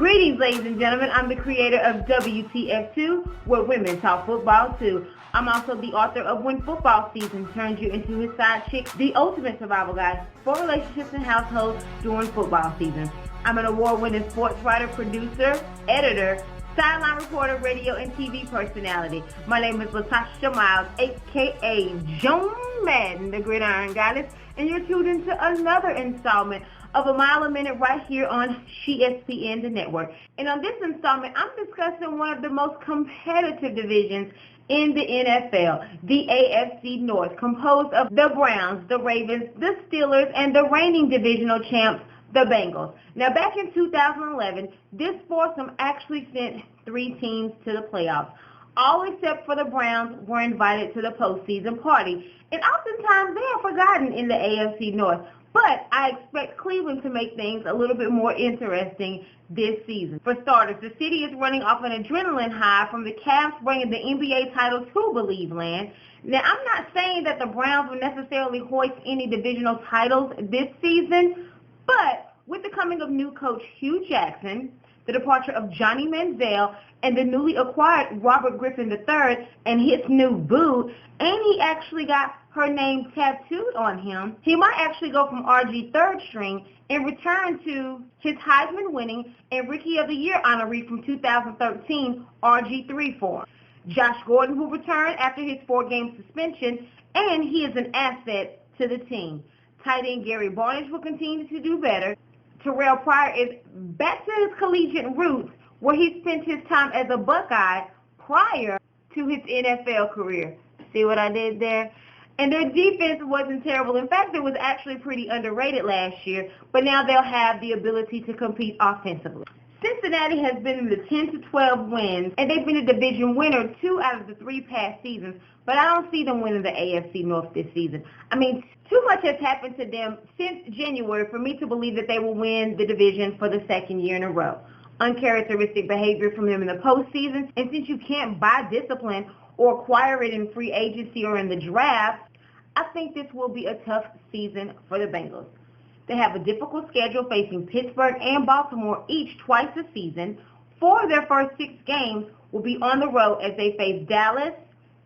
Greetings, ladies and gentlemen. I'm the creator of WTF2, where women talk football too. I'm also the author of When Football Season Turns You Into His Side Chick, the ultimate survival guide for relationships and households during football season. I'm an award-winning sports writer, producer, editor, sideline reporter, radio, and TV personality. My name is Latasha Miles, a.k.a. Joan Madden, the Gridiron Goddess, and you're tuned into another installment of A Mile a Minute right here on ESPN, the network. And on this installment, I'm discussing one of the most competitive divisions in the NFL, the AFC North, composed of the Browns, the Ravens, the Steelers, and the reigning divisional champs, the Bengals. Now, back in 2011, this foursome actually sent 3 teams to the playoffs. All except for the Browns were invited to the postseason party. And oftentimes they are forgotten in the AFC North. But I expect Cleveland to make things a little bit more interesting this season. For starters, the city is running off an adrenaline high from the Cavs bringing the NBA title to Believe Land. Now, I'm not saying that the Browns will necessarily hoist any divisional titles this season, but with the coming of new coach Hugh Jackson, the departure of Johnny Manziel, and the newly acquired Robert Griffin III and his new boo, and he actually got her name tattooed on him, he might actually go from RG third string and return to his Heisman-winning and Rookie of the Year honoree from 2013, RG3 form. Josh Gordon will return after his 4-game suspension, and he is an asset to the team. Tight end Gary Barnidge will continue to do better. Terrell Pryor is back to his collegiate roots, where he spent his time as a Buckeye prior to his NFL career. See what I did there? And their defense wasn't terrible. In fact, it was actually pretty underrated last year, but now they'll have the ability to compete offensively. Cincinnati has been in the 10 to 12 wins, and they've been a division winner 2 out of the 3 past seasons, but I don't see them winning the AFC North this season. I mean, too much has happened to them since January for me to believe that they will win the division for the 2nd year in a row. Uncharacteristic behavior from them in the postseason, and since you can't buy discipline or acquire it in free agency or in the draft, I think this will be a tough season for the Bengals. They have a difficult schedule facing Pittsburgh and Baltimore each twice a season. 4 of their first 6 games will be on the road as they face Dallas,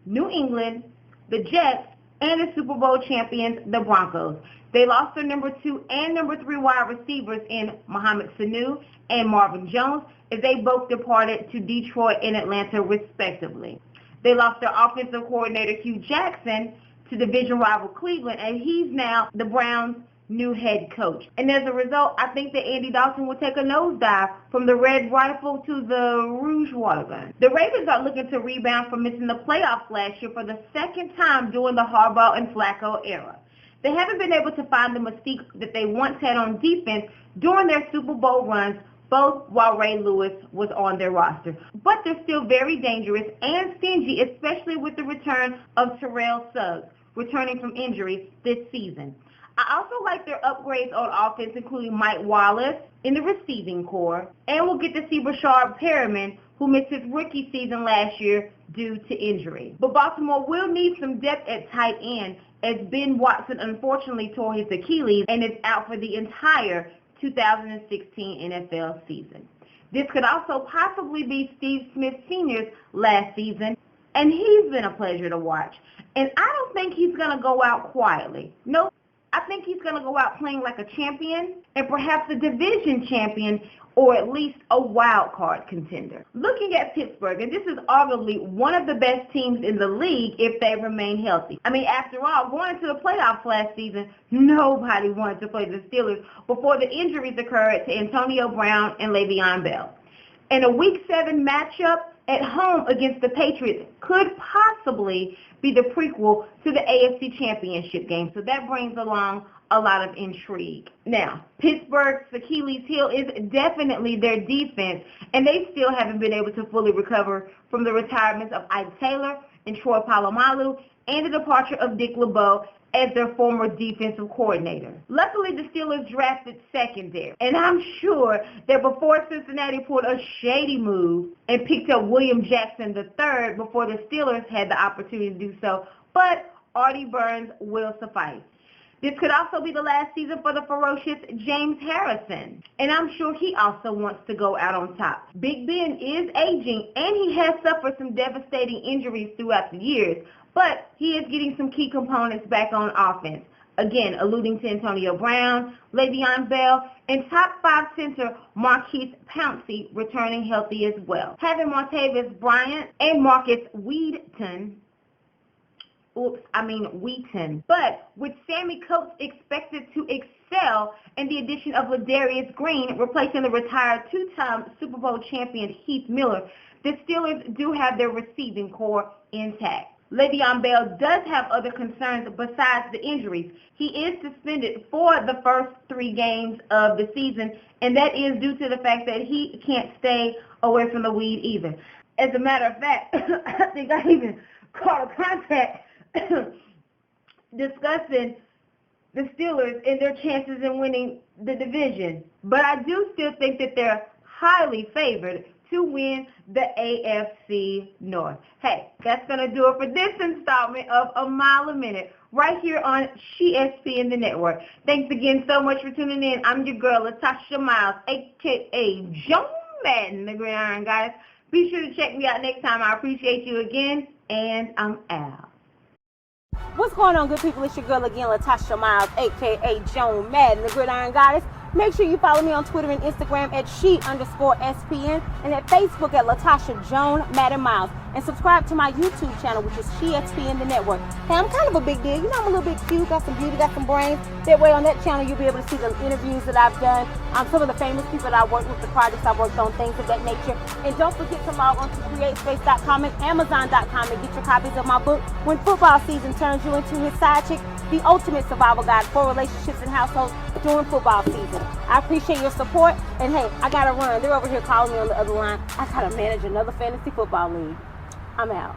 New England, the Jets, and the Super Bowl champions, the Broncos. They lost their number 2 and number 3 wide receivers in Mohamed Sanu and Marvin Jones as they both departed to Detroit and Atlanta respectively. They lost their offensive coordinator Hugh Jackson to division rival Cleveland, and he's now the Browns' new head coach. And as a result, I think that Andy Dalton will take a nosedive from the red rifle to the rouge water gun. The Ravens are looking to rebound from missing the playoffs last year for the 2nd time during the Harbaugh and Flacco era. They haven't been able to find the mystique that they once had on defense during their Super Bowl runs, both while Ray Lewis was on their roster. But they're still very dangerous and stingy, especially with the return of Terrell Suggs, returning from injury this season. I also like their upgrades on offense, including Mike Wallace in the receiving corps, and we'll get to see Rashard Perriman, who missed his rookie season last year due to injury. But Baltimore will need some depth at tight end, as Ben Watson unfortunately tore his Achilles and is out for the entire 2016 NFL season. This could also possibly be Steve Smith Sr.'s last season, and he's been a pleasure to watch. And I don't think he's going to go out quietly. No, I think he's going to go out playing like a champion and perhaps a division champion or at least a wild card contender. Looking at Pittsburgh, and this is arguably one of the best teams in the league if they remain healthy. I mean, after all, going into the playoffs last season, nobody wanted to play the Steelers before the injuries occurred to Antonio Brown and Le'Veon Bell. And a Week 7 matchup at home against the Patriots could possibly be the prequel to the AFC Championship game. So that brings along a lot of intrigue. Now, Pittsburgh's Achilles heel is definitely their defense, and they still haven't been able to fully recover from the retirements of Ike Taylor and Troy Polamalu and the departure of Dick LeBeau as their former defensive coordinator. Luckily, the Steelers drafted secondary, and I'm sure that before Cincinnati pulled a shady move and picked up William Jackson III before the Steelers had the opportunity to do so, but Artie Burns will suffice. This could also be the last season for the ferocious James Harrison, and I'm sure he also wants to go out on top. Big Ben is aging, and he has suffered some devastating injuries throughout the years, but he is getting some key components back on offense. Again, alluding to Antonio Brown, Le'Veon Bell, and top 5 center Marquise Pouncey returning healthy as well. Having Martavis Bryant and Marcus Wheaton. But with Sammy Coates expected to excel and the addition of Ladarius Green replacing the retired 2-time Super Bowl champion Heath Miller, the Steelers do have their receiving core intact. Le'Veon Bell does have other concerns besides the injuries. He is suspended for the first 3 games of the season, and that is due to the fact that he can't stay away from the weed either. As a matter of fact, I think I even caught a contact discussing the Steelers and their chances in winning the division. But I do still think that they're highly favored to win the AFC North. Hey, that's going to do it for this installment of A Mile a Minute right here on ESPN the Network. Thanks again so much for tuning in. I'm your girl, Latasha Miles, a.k.a. Joan Madden, the Gridiron Goddess. Be sure to check me out next time. I appreciate you again, and I'm out. What's going on, good people? It's your girl again, Latasha Miles, a.k.a. Joan Madden, the Gridiron Goddess. Make sure you follow me on Twitter and Instagram at she_SPN and at Facebook at Latasha Joan Madden Miles. And subscribe to my YouTube channel, which is SheSPN the Network. Hey, I'm kind of a big deal. You know, I'm a little bit cute, got some beauty, got some brains. That way on that channel, you'll be able to see the interviews that I've done, some of the famous people that I worked with, the projects I've worked on, things of that nature. And don't forget to log on to CreateSpace.com and Amazon.com and get your copies of my book, When Football Season Turns You Into His Side Chick, The Ultimate Survival Guide for Relationships and Households during football season. I appreciate your support, and hey, I gotta run. They're over here calling me on the other line. I gotta manage another fantasy football league. I'm out.